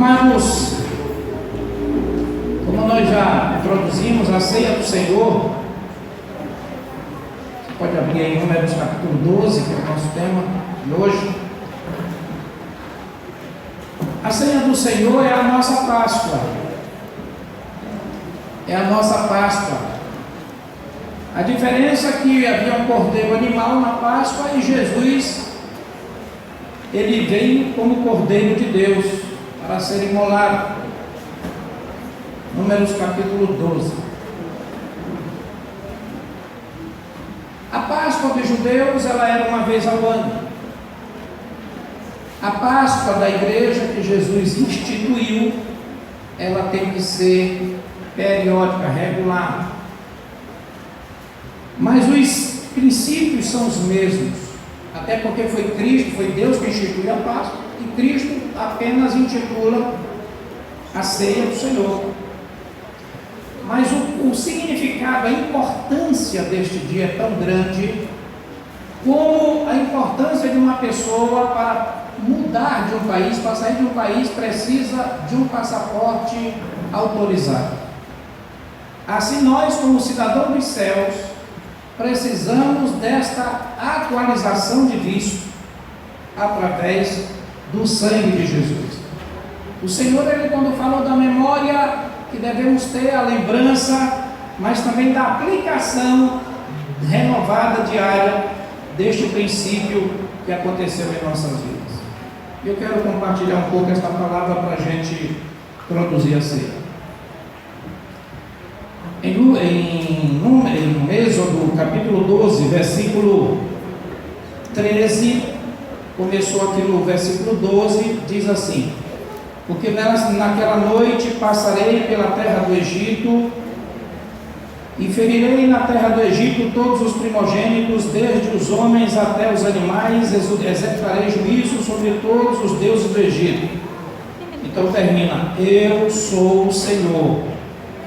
Amados, como nós já introduzimos a ceia do Senhor, você pode abrir aí Números capítulo 12, que é o nosso tema de hoje. A ceia do Senhor é a nossa Páscoa. É a nossa Páscoa. A diferença é que havia um cordeiro animal na Páscoa e Jesus, ele veio como cordeiro de Deus para ser imolado. Números capítulo 12. A Páscoa dos judeus, ela era uma vez ao ano. A Páscoa da igreja que Jesus instituiu, ela tem que ser periódica, regular. Mas os princípios são os mesmos, até porque foi Cristo, foi Deus que instituiu a Páscoa, e Cristo apenas intitula a ceia do Senhor. Mas o significado, a importância deste dia é tão grande, como a importância de uma pessoa para mudar de um país, para sair de um país, precisa de um passaporte autorizado. Assim nós, como cidadãos dos céus, precisamos desta atualização de visto através do sangue de Jesus. O Senhor, ele quando falou da memória, que devemos ter a lembrança, mas também da aplicação renovada diária deste princípio que aconteceu em nossas vidas. Eu quero compartilhar um pouco esta palavra para a gente produzir a ceia. Em Êxodo capítulo 12, versículo 13, começou aqui no versículo 12, diz assim: porque naquela noite passarei pela terra do Egito e ferirei na terra do Egito todos os primogênitos, desde os homens até os animais, executarei juízo sobre todos os deuses do Egito. Então termina: eu sou o Senhor.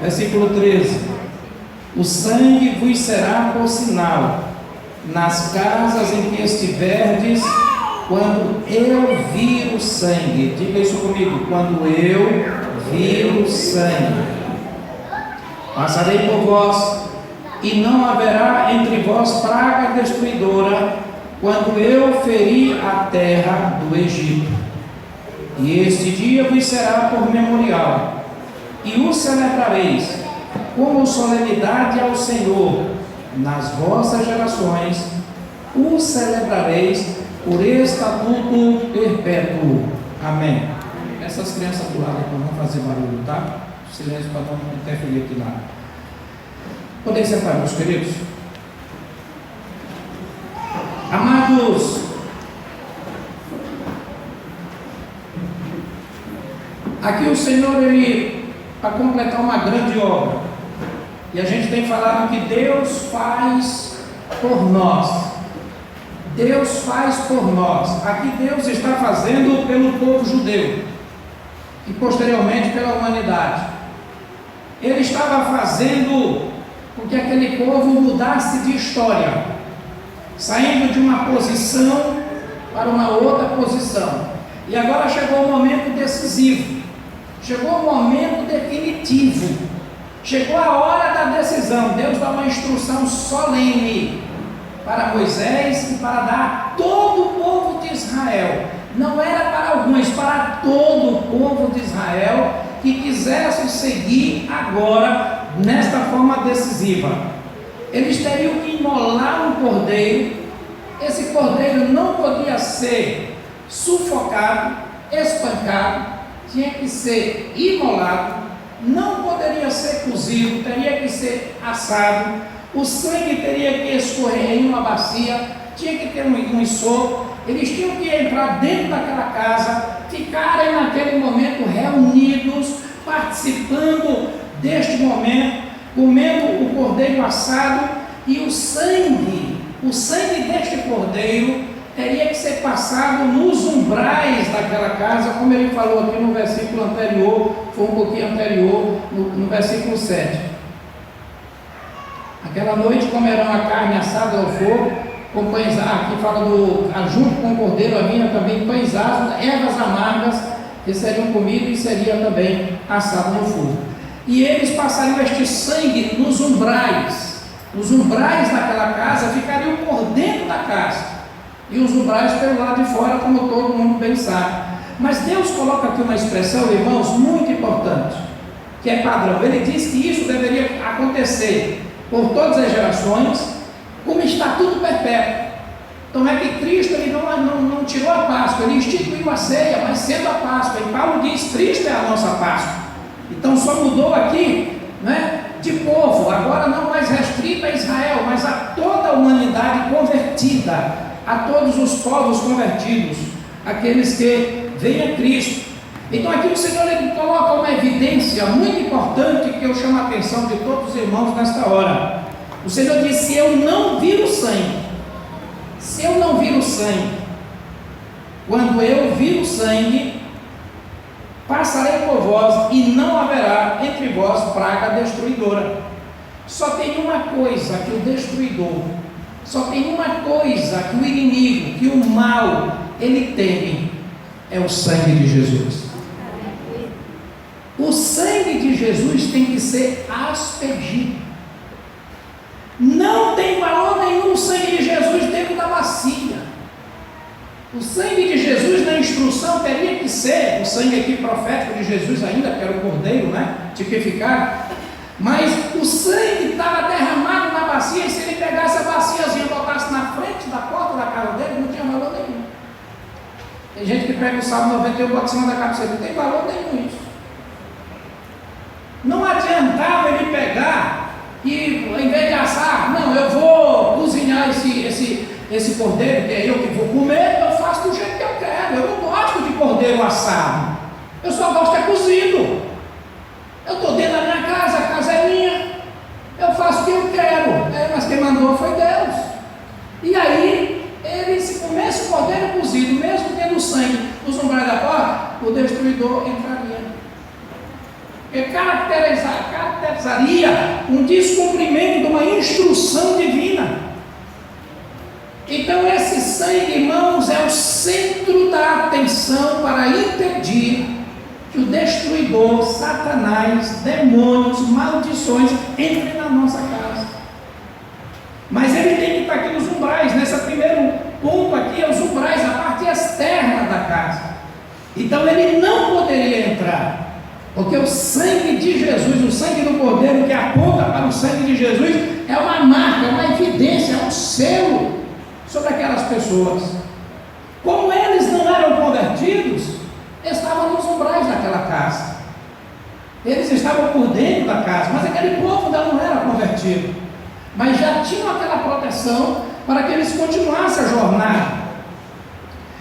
Versículo 13: o sangue vos será por sinal nas casas em que estiverdes, quando eu vir o sangue. Diga isso comigo: quando eu vir o sangue, passarei por vós, e não haverá entre vós praga destruidora, quando eu ferir a terra do Egito. E este dia vos será por memorial, e o celebrareis como solenidade ao Senhor nas vossas gerações, o celebrareis por estatuto perpétuo. Amém. Essas crianças do lado não vão fazer barulho, tá? Silêncio para não interferir aqui lá. Podem sentar, meus queridos. Amados, aqui o Senhor, ele, para completar uma grande obra, e a gente tem falado que Deus faz por nós. Deus faz por nós. Aqui Deus está fazendo pelo povo judeu e posteriormente pela humanidade. Ele estava fazendo com que aquele povo mudasse de história, saindo de uma posição para uma outra posição. E agora chegou o momento decisivo, chegou o momento definitivo, chegou a hora da decisão. Deus dá uma instrução solene para Moisés e para dar a todo o povo de Israel. Não era para alguns, para todo o povo de Israel que quisesse seguir agora nesta forma decisiva. Eles teriam que imolar um cordeiro. Esse cordeiro não podia ser sufocado, espancado, tinha que ser imolado, não poderia ser cozido, teria que ser assado. O sangue teria que escorrer em uma bacia, tinha que ter um ensopo. Eles tinham que entrar dentro daquela casa, ficarem naquele momento reunidos, participando deste momento, comendo o cordeiro assado, e o sangue deste cordeiro teria que ser passado nos umbrais daquela casa, como ele falou aqui no versículo anterior, foi um pouquinho anterior, no versículo 7. Aquela noite comerão a carne assada ao fogo, com pães, aqui fala junto com o cordeiro havia também pães asmos, ervas amargas que seriam comidos e seria também assado no fogo. E eles passariam este sangue nos umbrais. Os umbrais daquela casa ficariam por dentro da casa, e os umbrais pelo lado de fora, como todo mundo bem sabe. Mas Deus coloca aqui uma expressão, irmãos, muito importante, que é padrão. Ele diz que isso deveria acontecer por todas as gerações, como estatuto perpétuo. Então é que Cristo ele não tirou a Páscoa, ele instituiu a ceia, mas sendo a Páscoa. E Paulo diz: Cristo é a nossa Páscoa. Então só mudou aqui, né, de povo, agora não mais restrito a Israel, mas a toda a humanidade convertida, a todos os povos convertidos, aqueles que vêm a Cristo. Então aqui o Senhor ele coloca uma evidência muito importante que eu chamo a atenção de todos os irmãos nesta hora. O Senhor diz: se eu não vir o sangue, se eu não vir o sangue, quando eu vir o sangue, passarei por vós e não haverá entre vós praga destruidora. Só tem uma coisa que o destruidor, só tem uma coisa que o inimigo, que o mal, ele teme, é o sangue de Jesus. O sangue de Jesus tem que ser aspergido. Não tem valor nenhum o sangue de Jesus dentro da bacia. O sangue de Jesus na instrução teria que ser, o sangue aqui profético de Jesus ainda, que era o cordeiro, né, tipificado, mas o sangue estava derramado na bacia, e se ele pegasse a baciazinha e botasse na frente da porta da casa dele, não tinha valor nenhum. Tem gente que pega o Salmo 91 e bota em cima da cabeceira, não tem valor nenhum isso. Não adiantava ele pegar e, em vez de assar, não, eu vou cozinhar esse cordeiro, que é eu que vou comer, eu faço do jeito que eu quero. Eu não gosto de cordeiro assado, eu só gosto de cozido. Eu estou dentro da minha casa, a casa é minha, eu faço o que eu quero. Mas quem mandou foi Deus. E aí, se comesse o cordeiro cozido, mesmo tendo sangue nos umbrais da porta, o destruidor entraria. Porque caracterizaria um descumprimento de uma instrução divina. Então esse sangue, irmãos, é o centro da atenção para impedir que o destruidor, Satanás, demônios, maldições entrem na nossa casa. Mas ele tem que estar aqui nos umbrais. Nesse primeiro ponto aqui é os umbrais, a parte externa da casa. Então ele não poderia entrar, porque o sangue de Jesus, o sangue do Cordeiro que aponta para o sangue de Jesus, é uma marca, uma evidência, é um selo sobre aquelas pessoas. Como eles não eram convertidos, estavam nos umbrais daquela casa. Eles estavam por dentro da casa, mas aquele povo ainda não era convertido. Mas já tinham aquela proteção para que eles continuassem a jornada.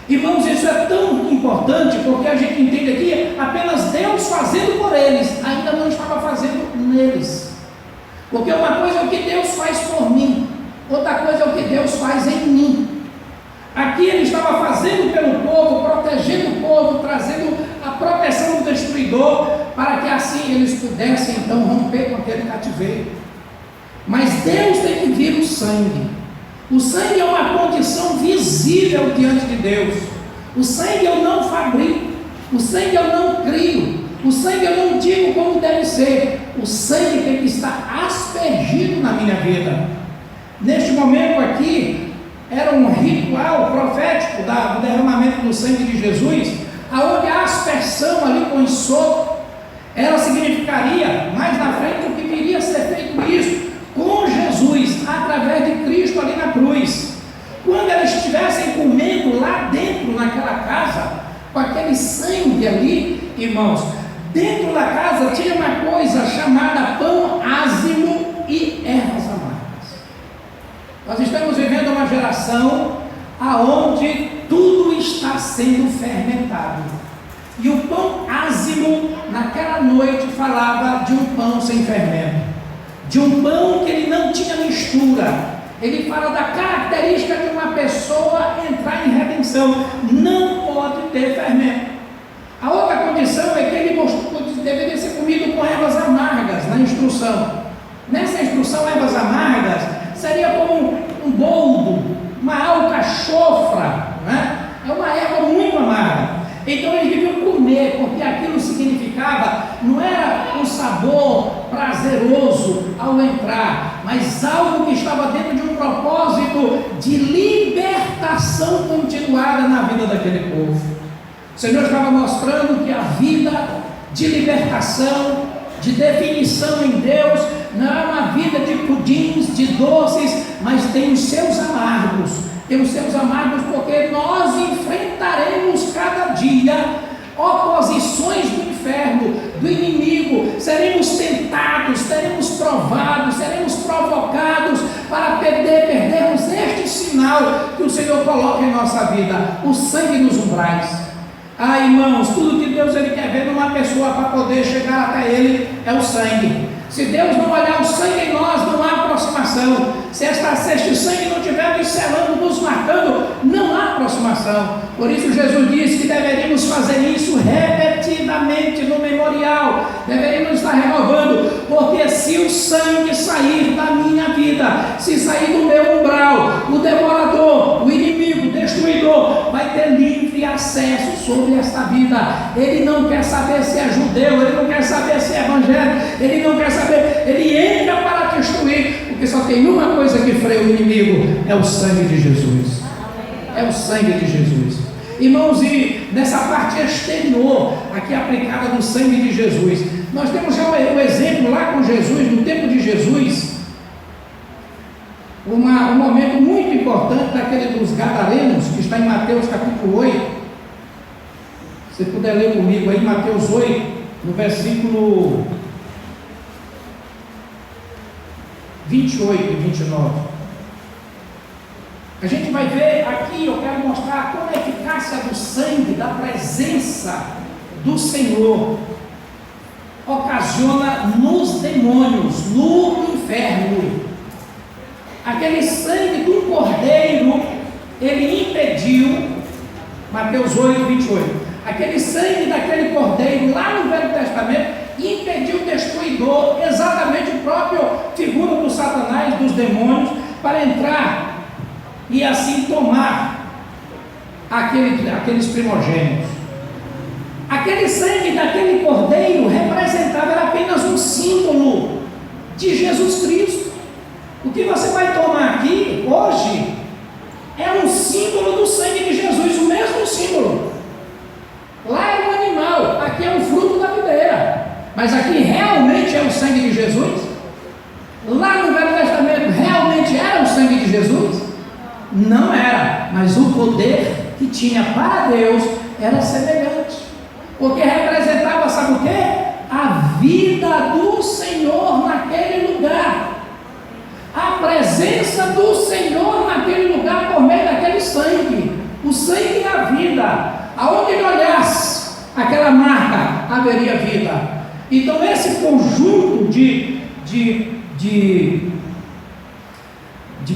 Irmãos, isso é tão importante porque a gente entende aqui apenas Deus fazendo por eles, ainda não estava fazendo neles. Porque uma coisa é o que Deus faz por mim, outra coisa é o que Deus faz em mim. Aqui ele estava fazendo pelo povo, protegendo o povo, trazendo a proteção do destruidor, para que assim eles pudessem então romper com aquele cativeiro. Mas Deus tem que vir o sangue. O sangue é uma condição visível diante de Deus. O sangue eu não fabrico, o sangue eu não crio, o sangue eu não digo como deve ser. O sangue tem que estar aspergido na minha vida. Neste momento aqui, era um ritual profético do derramamento do sangue de Jesus, aonde a aspersão ali com ensopo, ela significaria mais na frente o que viria a ser feito isso com Jesus, através de Cristo ali na cruz. Quando eles estivessem comendo lá dentro, naquela casa, com aquele sangue ali, irmãos, dentro da casa tinha uma coisa chamada pão ázimo e ervas amargas. Nós estamos vivendo uma geração aonde tudo está sendo fermentado. E o pão ázimo, naquela noite, falava de um pão sem fermento, de um pão que ele não tinha mistura. Ele fala da característica de uma pessoa entrar em redenção: não pode ter fermento. A outra condição é que ele deveria ser comido com ervas amargas na instrução. Nessa instrução, ervas amargas seria como um boldo, uma alcachofra, né? É uma erva muito amarga. Então eles deviam comer prazeroso ao entrar, mas algo que estava dentro de um propósito de libertação continuada na vida daquele povo. O Senhor estava mostrando que a vida de libertação, de definição em Deus, não é uma vida de pudins, de doces, mas tem os seus amargos. Tem os seus amargos porque nós enfrentaremos cada dia oposições do inferno, do inimigo, seremos tentados, seremos provados, seremos provocados para perdermos este sinal que o Senhor coloca em nossa vida, o sangue nos umbrais. Ah, irmãos, tudo que Deus ele quer ver numa pessoa para poder chegar até Ele é o sangue. Se Deus não olhar o sangue em nós, não há aproximação. Se este sangue não estiver nos selando, nos marcando, não há aproximação. Por isso Jesus disse que deveríamos fazer isso repetidamente no memorial. Deveríamos estar renovando, porque se o sangue sair da minha vida, se sair do meu umbral, o devorador, o inimigo, o destruidor, vai ter livre acesso sobre esta vida. Ele não quer saber se é judeu, ele não quer saber se é evangélico, ele não quer saber, ele entra para destruir, porque só tem uma coisa que freia o inimigo, é o sangue de Jesus. É o sangue de Jesus. Irmãos, e nessa parte exterior, aqui aplicada no sangue de Jesus, nós temos já um exemplo lá com Jesus, no tempo de Jesus, um momento muito importante daquele dos Gadarenos, que está em Mateus capítulo 8. Se você puder ler comigo aí, Mateus 8, no versículo 28 e 29. A gente vai ver aqui, eu quero mostrar como a eficácia do sangue, da presença do Senhor, ocasiona nos demônios, no inferno. Aquele sangue do cordeiro, ele impediu, Mateus 8, 28, aquele sangue daquele cordeiro lá no Velho Testamento, impediu o destruidor, exatamente a própria figura do Satanás, dos demônios, para entrar e assim tomar aqueles primogênitos. Aquele sangue daquele cordeiro representava, era apenas um símbolo de Jesus Cristo. O que você vai tomar aqui hoje é um símbolo do sangue de Jesus, o mesmo símbolo. Lá é um animal, aqui é um fruto da videira, mas aqui realmente é o sangue de Jesus? Lá no Velho Testamento realmente era o sangue de Jesus? Não era, mas o poder que tinha para Deus era semelhante, porque representava, sabe o que? A vida do Senhor naquele lugar, a presença do Senhor naquele lugar por meio daquele sangue. O sangue é a vida, aonde ele olhasse aquela marca, haveria vida. Então esse conjunto de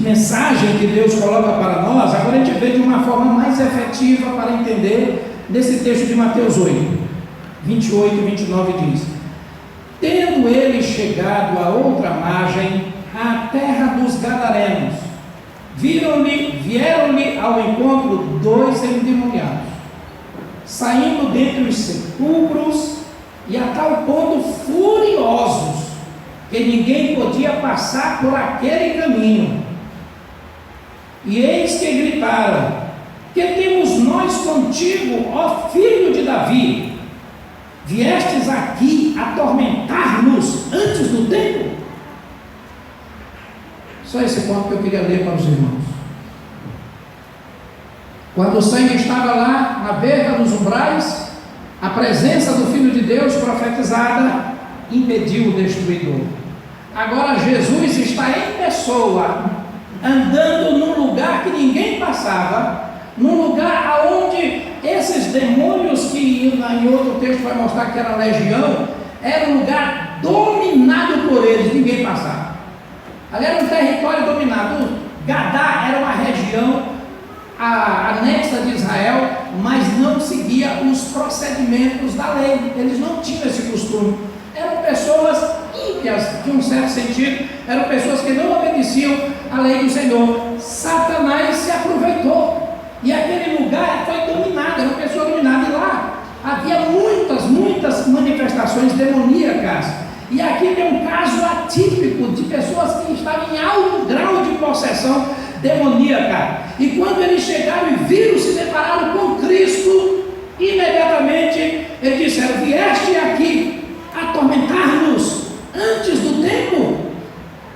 mensagem que Deus coloca para nós, agora a gente vê de uma forma mais efetiva para entender nesse texto de Mateus 8, 28 e 29 diz: tendo ele chegado a outra margem, a terra dos Gadarenos, vieram-lhe ao encontro 2 endemoniados, saindo dentre os sepulcros, e a tal ponto furiosos, que ninguém podia passar por aquele caminho. E eis que gritaram: que temos nós contigo, ó filho de Davi? Viestes aqui atormentar-nos antes do tempo? Só esse ponto que eu queria ler para os irmãos. Quando o sangue estava lá na beira dos umbrais, a presença do Filho de Deus profetizada impediu o destruidor. Agora Jesus está em pessoa, andando num lugar que ninguém passava, num lugar onde esses demônios, que em outro texto vai mostrar que era legião, era um lugar dominado por eles, ninguém passava. Ali era um território dominado. Gadá era uma região anexa de Israel, mas não seguia os procedimentos da lei, eles não tinham esse costume. Eram pessoas ímpias, de um certo sentido, eram pessoas que não obedeciam à lei do Senhor. Satanás se aproveitou, e aquele lugar foi dominado, era uma pessoa dominada, e lá havia muitas manifestações demoníacas, E aqui tem um caso atípico de pessoas que estavam em alto grau de possessão demoníaca. E quando eles chegaram e viram, se depararam com Cristo, imediatamente eles disseram: vieste aqui atormentar-nos antes do tempo?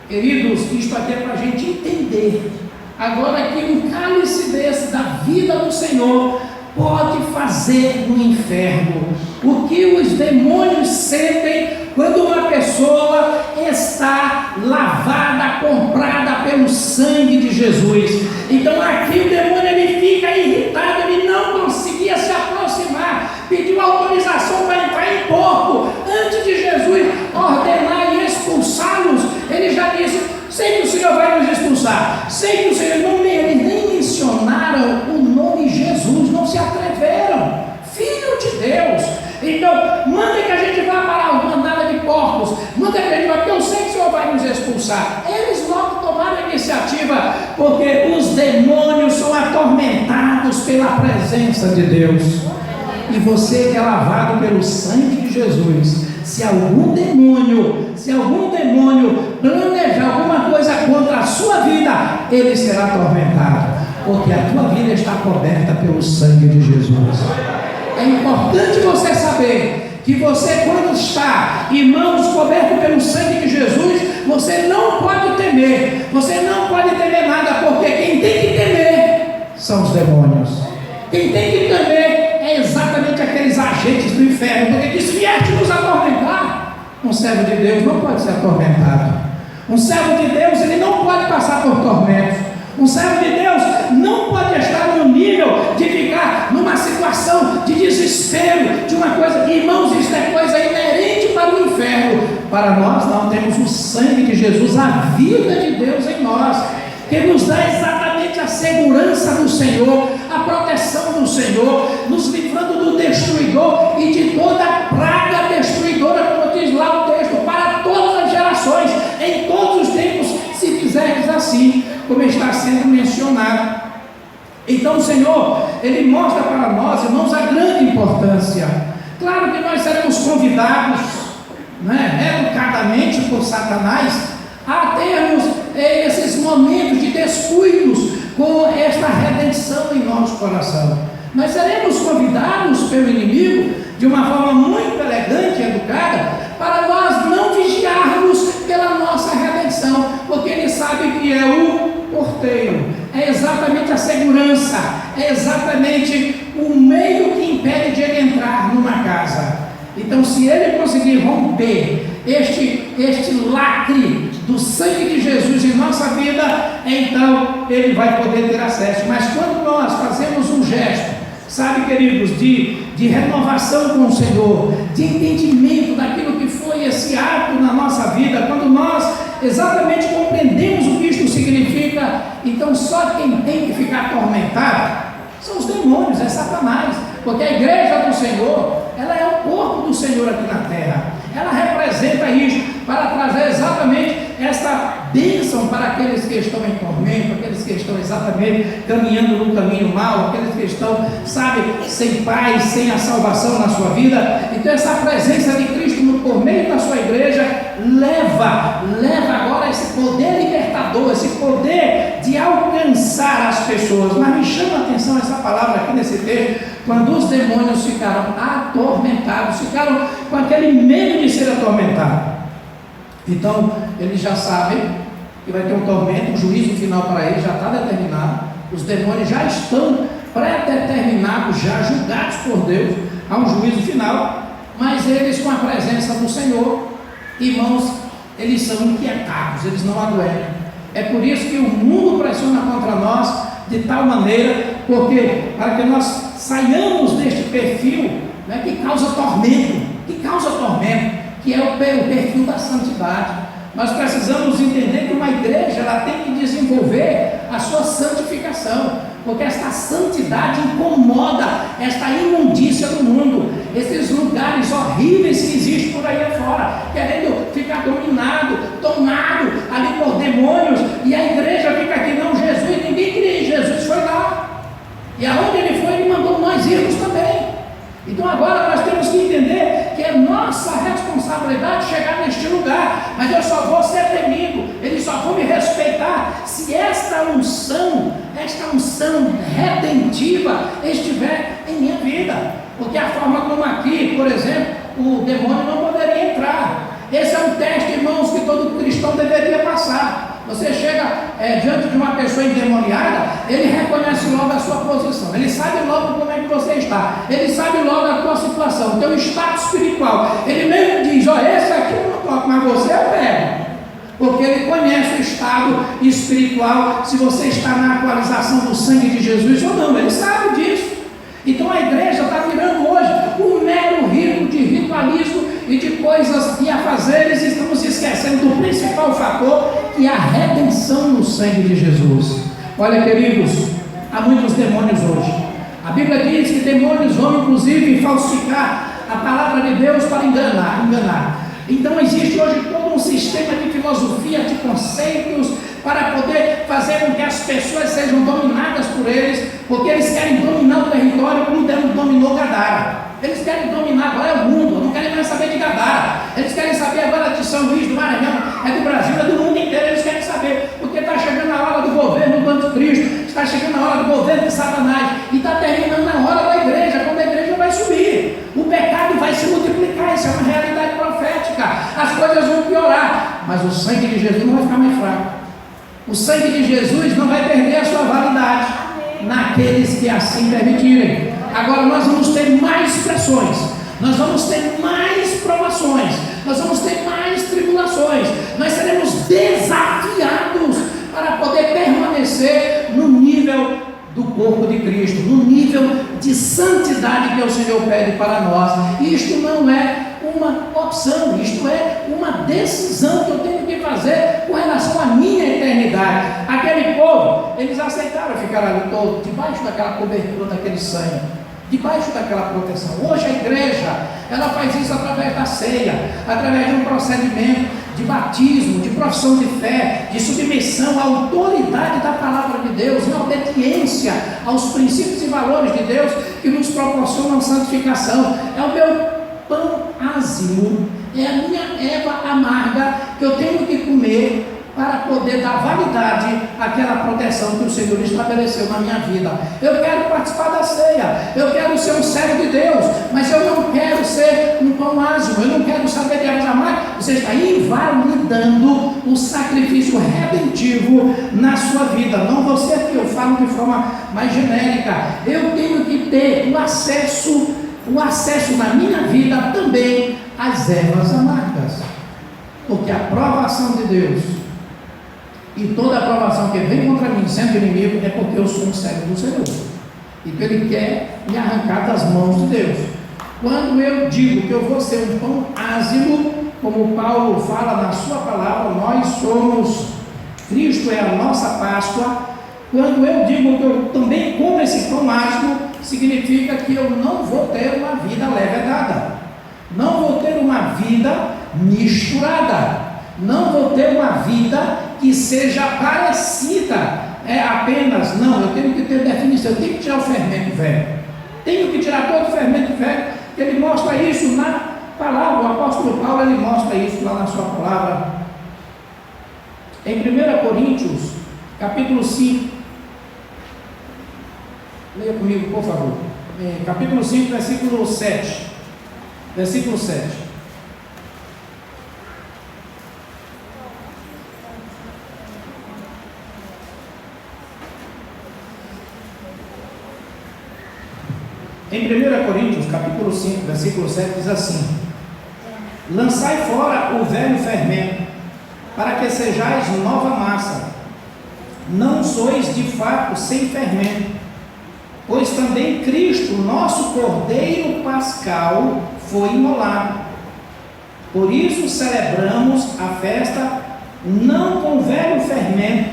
Queridos, isto aqui é para a gente entender agora que um cálice desse da vida do Senhor pode fazer no inferno. O que os demônios sentem quando uma pessoa está lavada, comprada pelo sangue de Jesus. Então aqui o demônio ele fica irritado, ele não conseguia se aproximar, pediu autorização para entrar em corpo. Antes de Jesus ordenar e expulsá-los, ele já disse: sei que o Senhor vai nos expulsar, sei que o Senhor não, eles nem mencionaram o nome Jesus, não se atreveram. Filho de Deus, então manda que a gente vá para a mandada de porcos, manda que a gente vá, porque eu sei que o Senhor vai nos expulsar. Eles logo tomaram a iniciativa, porque os demônios são atormentados pela presença de Deus. E você que é lavado pelo sangue de Jesus, se algum demônio planejar alguma coisa contra a sua vida, ele será atormentado, porque a tua vida está coberta pelo sangue de Jesus. É importante você saber que você, quando está, irmãos, coberto pelo sangue de Jesus, você não pode temer, você não pode temer nada, porque quem tem que temer são os demônios. Quem tem que temer é exatamente aqueles agentes do inferno, porque diz: vieste nos atormentar. Um servo de Deus não pode ser atormentado. Um servo de Deus, ele não pode passar por tormentos. Um servo de Deus não pode estar no nível de ficar numa situação de desespero, de uma coisa. Irmãos, isso é coisa inerente para o inferno. Para nós não, temos o sangue de Jesus, a vida de Deus em nós, que nos dá exatamente a segurança do Senhor, a proteção do Senhor, nos livrando do destruidor e de toda praga destruidora, como diz lá o texto, para todas as gerações, em todos os tempos, se fizerdes assim, como está sendo mencionado. Então o Senhor, Ele mostra para nós, irmãos, a grande importância. Claro que nós seremos convidados, educadamente por Satanás, a termos esses momentos de descuidos com esta redenção em nosso coração. Nós seremos convidados pelo inimigo de uma forma muito elegante e educada para nós não vigiarmos pela nossa redenção, porque ele sabe que é o porteiro, é exatamente a segurança, é exatamente o meio que impede de ele entrar numa casa. Então, se ele conseguir romper este lacre do sangue de Jesus em nossa vida, então ele vai poder ter acesso. Mas quando nós fazemos um gesto, sabe, queridos, de renovação com o Senhor, de entendimento daquilo que foi esse ato na nossa vida, quando nós exatamente compreendemos o que isto significa, então só quem tem que ficar atormentado são os demônios, é Satanás, porque a igreja do Senhor, ela é o corpo do Senhor aqui na terra, ela representa isso, para trazer exatamente esta bênção para aqueles que estão em tormento, aqueles que estão exatamente caminhando no caminho mau, aqueles que estão, sabe, sem paz, sem a salvação na sua vida. Então essa presença de Cristo por meio da sua igreja leva agora esse poder libertador, esse poder de alcançar as pessoas. Mas me chama a atenção essa palavra aqui nesse texto, quando os demônios ficaram atormentados, ficaram com aquele medo de ser atormentados. Então, eles já sabem que vai ter um tormento, um juízo final para eles já está determinado. Os demônios já estão pré-determinados, já julgados por Deus. Há um juízo final, mas eles, com a presença do Senhor, irmãos, eles são inquietados, eles não adoecem. É por isso que o mundo pressiona contra nós de tal maneira, porque para que nós saiamos deste perfil, que causa tormento, que é o perfil da santidade. Nós precisamos entender que uma igreja ela tem que desenvolver a sua santificação, porque esta santidade incomoda esta imundícia do mundo, esses lugares horríveis que existem por aí afora, querendo ficar dominado, tomado ali por demônios, e a igreja fica aqui: não, Jesus, ninguém crê em Jesus, foi lá, e aonde ele foi, ele mandou nós irmos também. Então agora nós temos que entender que é nossa responsabilidade chegar neste lugar, mas eu só vou ser temido, eles só vão me respeitar se esta unção redentiva estiver em minha vida. Porque a forma como aqui, por exemplo, o demônio não poderia entrar. Esse é um teste, irmãos, que todo cristão deveria passar. Você chega diante de uma pessoa endemoniada, ele reconhece logo a sua posição, ele sabe logo como é que você está, ele sabe logo a tua situação, o teu estado espiritual. Ele mesmo diz: ó, esse aqui eu não toco, mas você eu pego. Porque ele conhece o estado espiritual, se você está na atualização do sangue de Jesus ou não, ele sabe disso. Então a igreja está virando hoje um mero rito de ritualismo e de coisas e afazeres, e estamos esquecendo do principal fator, que é a redenção no sangue de Jesus. Olha, queridos, há muitos demônios hoje. A Bíblia diz que demônios vão inclusive falsificar a palavra de Deus para enganar. Então existe hoje todo um sistema de filosofia, de conceitos, para poder fazer com que as pessoas sejam dominadas por eles, porque eles querem dominar o território como dominou Gadara. Eles querem dominar agora o mundo, não querem mais saber de Gadara. Eles querem saber agora de São Luís do Maranhão, é do Brasil, é do mundo inteiro. Eles querem saber, porque está chegando a hora do governo do anticristo, está chegando a hora do governo de Satanás, e está terminando na hora da igreja, quando a igreja vai subir. O pecado vai se multiplicar, isso é uma realidade profética. As coisas vão piorar, mas o sangue de Jesus não vai ficar mais fraco. O sangue de Jesus não vai perder a sua validade naqueles que assim permitirem. Agora nós vamos ter mais pressões, nós vamos ter mais provações, nós vamos ter mais tribulações, nós seremos desafiados para poder permanecer no nível do corpo de Cristo, no nível de santidade que o Senhor pede para nós. E isto não é uma opção, isto é uma decisão que eu tenho que fazer com relação à minha eternidade. Aquele povo, eles aceitaram ficar ali todo, debaixo daquela cobertura, daquele sangue, debaixo daquela proteção. Hoje a igreja, ela faz isso através da ceia, através de um procedimento de batismo, de profissão de fé, de submissão à autoridade da palavra de Deus, em obediência aos princípios e valores de Deus que nos proporcionam santificação. É o meu pão ázimo, é a minha erva amarga que eu tenho que comer para poder dar validade àquela proteção que o Senhor estabeleceu na minha vida. Eu quero participar da ceia, eu quero ser um servo de Deus, mas eu não quero ser um pão ázimo, eu não quero saber de ervas amargas. Você está invalidando o sacrifício redentivo na sua vida. Não você aqui, eu falo de forma mais genérica. Eu tenho que ter o acesso na minha vida também às ervas amargas, porque a provação de Deus e toda a provação que vem contra mim sendo inimigo é porque eu sou um servo do Senhor e que Ele quer me arrancar das mãos de Deus. Quando eu digo que eu vou ser um pão ázimo, como Paulo fala na sua palavra, nós somos, Cristo é a nossa Páscoa. Quando eu digo que eu também como esse pão ázimo, significa que eu não vou ter uma vida levedada, não vou ter uma vida misturada, não vou ter uma vida que seja parecida, apenas, não, eu tenho que ter definição, eu tenho que tirar o fermento velho, tenho que tirar todo o fermento velho. Ele mostra isso na palavra, o apóstolo Paulo, ele mostra isso lá na sua palavra, em 1 Coríntios, capítulo 5, leia comigo, por favor, capítulo 5, versículo 7, versículo 7. Em 1 Coríntios, capítulo 5, versículo 7, diz assim: lançai fora o velho fermento, para que sejais nova massa, não sois de fato sem fermento, pois também Cristo, nosso Cordeiro Pascal, foi imolado. Por isso celebramos a festa não com velho fermento,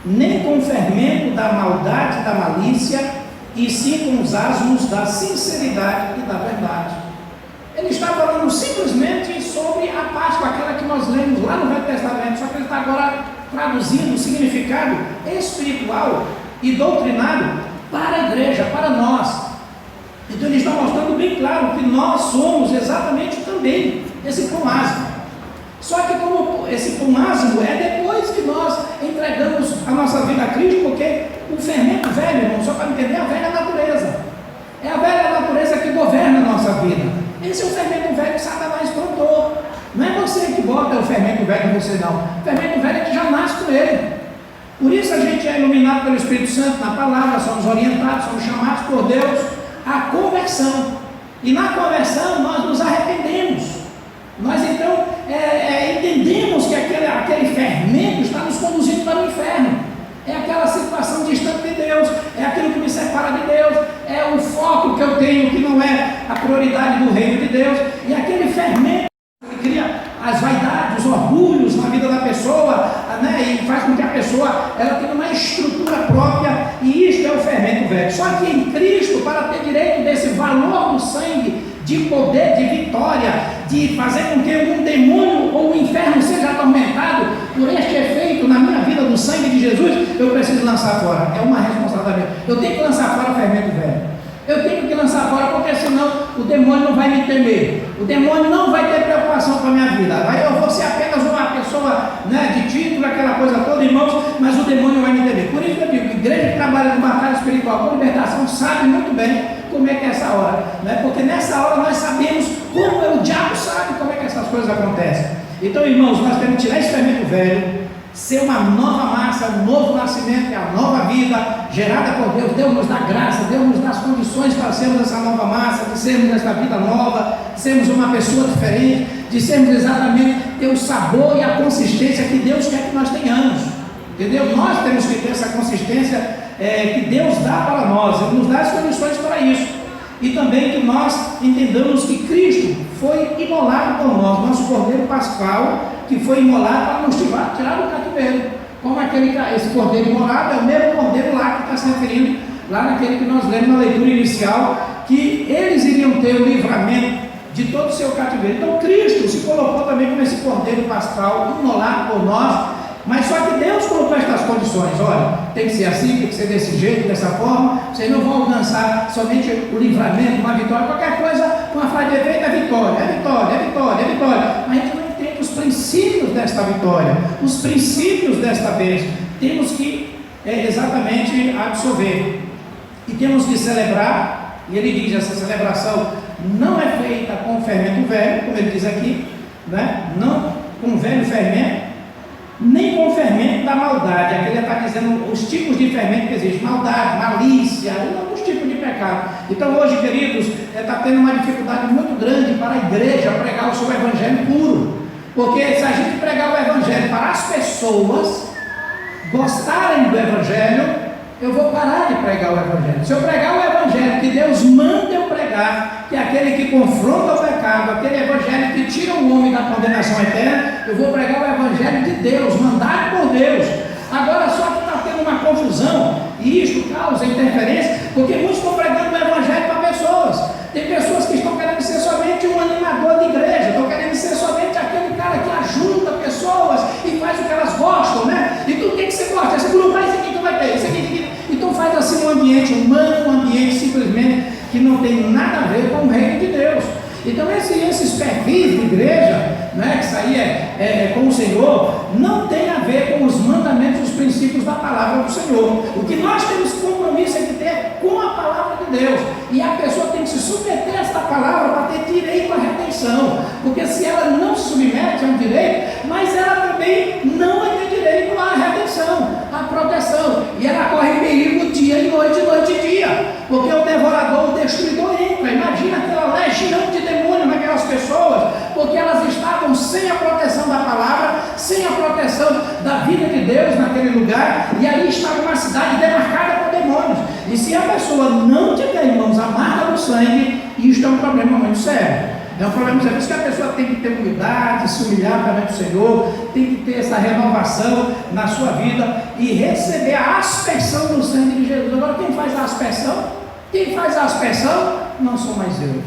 nem com o fermento da maldade e da malícia, e sim com os asmos da sinceridade e da verdade. Ele está falando simplesmente sobre a Páscoa, aquela que nós lemos lá no Velho Testamento, só que ele está agora traduzindo o significado espiritual e doutrinário para a igreja, para nós. Então ele está mostrando bem claro que nós somos exatamente também esse pão ázimo. Só que como esse pomásimo é depois que nós entregamos a nossa vida a Cristo, porque o fermento velho, irmão, só para entender, é a velha natureza. É a velha natureza que governa a nossa vida. Esse é o fermento velho que Satanás plantou. Não é você que bota o fermento velho em você, não. O fermento velho é que já nasce com ele. Por isso a gente é iluminado pelo Espírito Santo na palavra, somos orientados, somos chamados por Deus à conversão. E na conversão nós nos arrependemos. Nós então entendemos que aquele fermento está nos conduzindo para o inferno. É aquela situação distante de Deus, é aquilo que me separa de Deus, é o foco que eu tenho que não é a prioridade do reino de Deus, e aquele fermento que cria as vaidades, os orgulhos na vida da pessoa, né, e faz com que a pessoa ela tenha uma estrutura própria, e isto é o fermento velho. Só que em Cristo, para ter direito desse valor do sangue, de poder, de vitória, de fazer com que um demônio ou o inferno seja atormentado por este efeito na minha vida do sangue de Jesus, eu preciso lançar fora. É uma responsabilidade. Eu tenho que lançar fora o fermento velho. Eu tenho que lançar fora, porque senão o demônio não vai me temer. O demônio não vai ter preocupação com a minha vida. Eu vou ser apenas uma pessoa, né, de título, aquela coisa toda, irmãos, mas o demônio vai me temer. Por isso que eu digo, a igreja que trabalha com batalha espiritual, com libertação, sabe muito bem como é que é essa hora, né? Porque nessa hora nós sabemos como o diabo sabe como é que essas coisas acontecem. Então, irmãos, nós temos que tirar esse fermento velho, ser uma nova massa, um novo nascimento, é a nova vida gerada por Deus. Deus nos dá graça, Deus nos dá as condições para sermos essa nova massa, de sermos essa vida nova, de sermos uma pessoa diferente, de sermos exatamente ter o sabor e a consistência que Deus quer que nós tenhamos. Entendeu? Nós temos que ter essa consistência que Deus dá para nós, Ele nos dá as condições para isso. E também que nós entendamos que Cristo foi imolado por nós, nosso Cordeiro Pascal, que foi imolado para nos tirar do cativeiro. Como esse Cordeiro imolado é o mesmo Cordeiro lá que está se referindo, lá naquele que nós lemos na leitura inicial, que eles iriam ter o livramento de todo o seu cativeiro. Então Cristo se colocou também como esse Cordeiro Pascal, imolado por nós. Mas só que Deus colocou estas condições, olha, tem que ser assim, tem que ser desse jeito, dessa forma, vocês não vão alcançar somente o livramento, uma vitória, qualquer coisa, uma frase de efeito é vitória, é vitória, é vitória, é vitória. Mas a gente não entende os princípios desta vitória, os princípios desta bênção, temos que exatamente absorver, e temos que celebrar, e ele diz, essa celebração não é feita com fermento velho, como ele diz aqui, né? Não com velho fermento, nem com o fermento da maldade. Aqui ele está dizendo os tipos de fermento que existem: maldade, malícia, alguns tipos de pecado. Então hoje, queridos, está tendo uma dificuldade muito grande para a igreja pregar o seu evangelho puro, porque se a gente pregar o evangelho para as pessoas gostarem do evangelho, eu vou parar de pregar o evangelho. Se eu pregar o evangelho que Deus manda eu pregar, que é aquele que confronta o pecado, aquele evangelho que tira o homem da condenação eterna, eu vou pregar o evangelho de Deus, mandado por Deus. Agora só que está tendo uma confusão, e isto causa interferência, porque muitos estão pregando o evangelho para pessoas. Tem pessoas que estão querendo ser somente um animador de igreja, estão querendo ser somente aquele cara que ajuda pessoas e faz o que elas gostam, né? E tu tem que ser gosta, esse grupo vai, isso aqui tu vai ter, isso aqui. Então faz assim um ambiente humano, um ambiente simplesmente que não tem nada a ver com o reino de Deus. Então esses perfis de igreja, né, que isso aí é com o Senhor, não tem a ver com os mandamentos, os princípios da palavra do Senhor. O que nós temos compromisso é de ter com a palavra de Deus, e a pessoa tem que se submeter a esta palavra para ter direito à redenção, porque se ela não se submete a um direito, mas ela também não vai ter direito à redenção, à proteção, e ela corre perigo dia e noite e dia, porque o devorador, o destruidor entra. Imagina aquela legião de demônios naquelas pessoas, porque elas estavam sem a proteção da palavra, sem a proteção da vida de Deus naquele lugar, e ali estava uma cidade demarcada por demônios. E se a pessoa não tiver, irmãos, a marca do sangue, isto é um problema muito sério. É um problema sério. Por isso que a pessoa tem que ter humildade, se humilhar perante o Senhor, tem que ter essa renovação na sua vida e receber a aspersão do sangue de Jesus. Agora, quem faz a aspersão? Quem faz a aspersão não sou mais eu.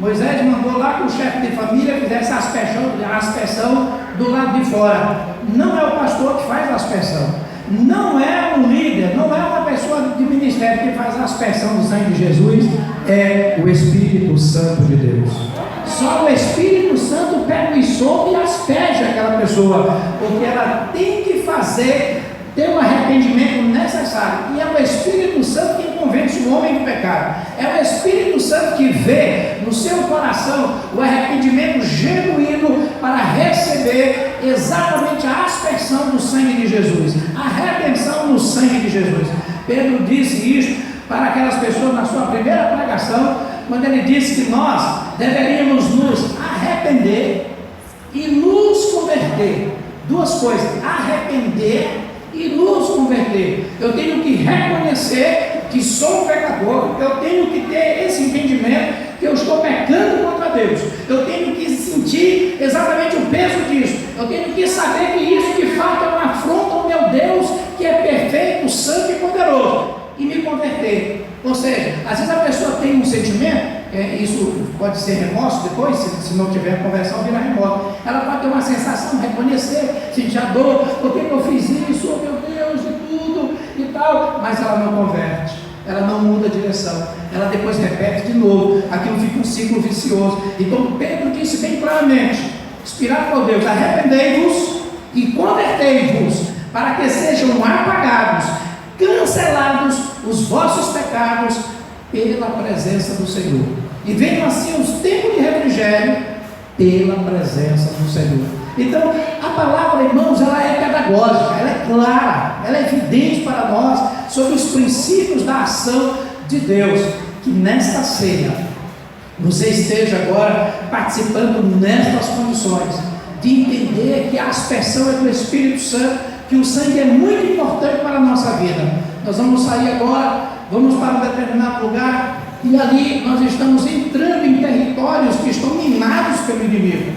Moisés mandou lá que o chefe de família fizesse a aspersão do lado de fora. Não é o pastor que faz a aspersão, não é um líder, não é uma pessoa de ministério que faz a aspersão do sangue de Jesus, é o Espírito Santo de Deus. Só o Espírito Santo pega o sopo e asperja pessoa, porque ela tem que ter um arrependimento necessário, e é o Espírito Santo quem convence o homem do pecado, é o Espírito Santo que vê no seu coração o arrependimento genuíno para receber exatamente a aspersão do sangue de Jesus, a redenção no sangue de Jesus. Pedro disse isso para aquelas pessoas na sua primeira pregação, quando ele disse que nós deveríamos nos arrepender e nos converter. Duas coisas: arrepender e nos converter. Eu tenho que reconhecer que sou um pecador, eu tenho que ter esse entendimento que eu estou pecando contra Deus, eu tenho que sentir exatamente o peso disso, eu tenho que saber que isso de fato é uma afronta ao meu Deus, que é perfeito, santo e poderoso, e me converter. Ou seja, às vezes a pessoa tem um sentimento, isso pode ser remorso depois, se não tiver conversão, vira remorso. Ela pode ter uma sensação, reconhecer, sentir a dor, por que eu fiz isso, oh meu Deus, e tudo e tal, mas ela não converte, ela não muda a direção, ela depois repete de novo, aquilo fica um ciclo vicioso. Então Pedro disse bem claramente, inspirado por Deus: arrependei-vos e convertei-vos, para que sejam apagados, cancelados os vossos pecados pela presença do Senhor, e venham assim os tempos de refrigério pela presença do Senhor. Então a palavra, irmãos, ela é pedagógica, ela é clara, ela é evidente para nós sobre os princípios da ação de Deus. Que nesta ceia você esteja agora participando nestas condições de entender que a aspersão é do Espírito Santo, que o sangue é muito importante para a nossa vida. Nós vamos sair agora, vamos para um determinado lugar, e ali nós estamos entrando em territórios que estão minados pelo inimigo.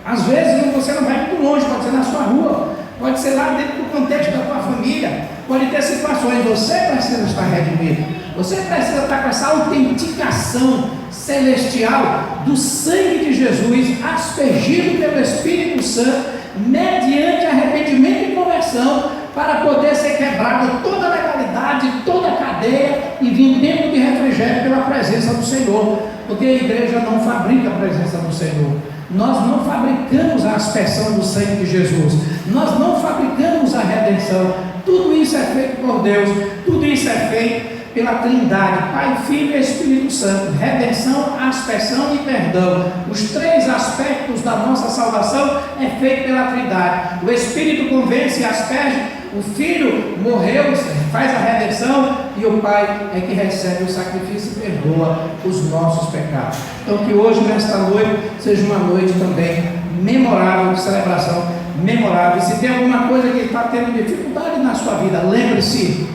Às vezes você não vai muito longe, pode ser na sua rua, pode ser lá dentro do contexto da tua família, pode ter situações. Você precisa estar redimido, você precisa estar com essa autenticação celestial do sangue de Jesus, aspergido pelo Espírito Santo, mediante arrependimento e conversão, para poder ser quebrada toda a legalidade, toda a cadeia, e vir tempo de refrigério pela presença do Senhor, porque a igreja não fabrica a presença do Senhor, nós não fabricamos a aspersão do sangue de Jesus, nós não fabricamos a redenção. Tudo isso é feito por Deus, tudo isso é feito pela Trindade, Pai, Filho e Espírito Santo. Redenção, aspersão e perdão, os três aspectos da nossa salvação é feito pela Trindade. O Espírito convence e asperge, o Filho morreu, faz a redenção, e o Pai é que recebe o sacrifício e perdoa os nossos pecados. Então que hoje, nesta noite, seja uma noite também memorável, de celebração memorável. E se tem alguma coisa que está tendo dificuldade na sua vida, lembre-se,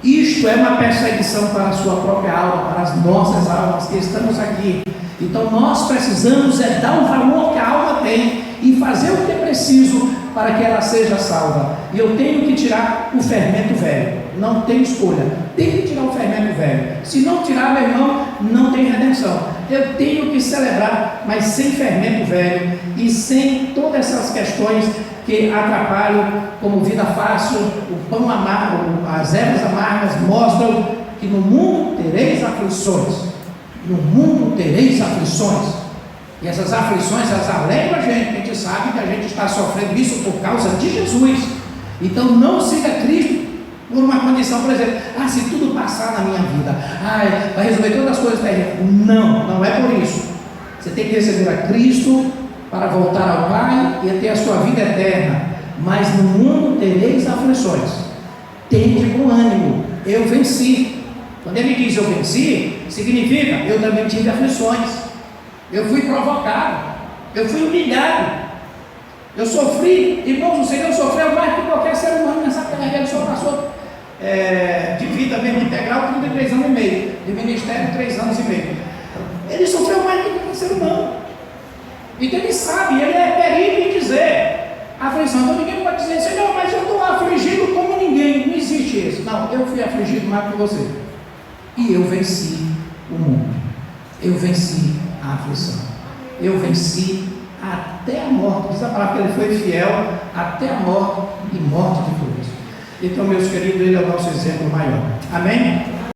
isto é uma perseguição para a sua própria alma, para as nossas almas que estamos aqui. Então nós precisamos dar o valor que a alma tem e fazer o que é preciso para que ela seja salva. E eu tenho que tirar o fermento velho, não tem escolha, tem que tirar o fermento velho. Se não tirar, meu irmão, não tem redenção. Eu tenho que celebrar, mas sem fermento velho e sem todas essas questões que atrapalham, como vida fácil, o pão amargo, as ervas amargas mostram que no mundo tereis aflições. No mundo tereis aflições. E essas aflições, elas alegram a gente sabe que a gente está sofrendo isso por causa de Jesus. Então não siga Cristo por uma condição, por exemplo, se tudo passar na minha vida, vai resolver todas as coisas terrenas. Não, não é por isso. Você tem que receber a Cristo para voltar ao Pai e ter a sua vida eterna. Mas no mundo tereis aflições. Tende bom ânimo, eu venci. Quando ele diz eu venci, significa eu também tive aflições. Eu fui provocado, eu fui humilhado, eu sofri. Irmãos, o Senhor sofreu mais que qualquer ser humano nessa terra. Ele só passou de vida mesmo integral 33 anos e meio, de ministério 3 anos e meio. Ele sofreu mais que qualquer ser humano. Então ele sabe, ele é perito em dizer aflição. Então ninguém pode dizer, Senhor, mas eu estou afligido como ninguém. Não existe isso. Não, eu fui afligido mais que você. E eu venci o mundo. Eu venci a aflição. Eu venci até a morte. Diz a palavra que ele foi fiel até a morte e morte de cruz. Então, meus queridos, ele é o nosso exemplo maior. Amém?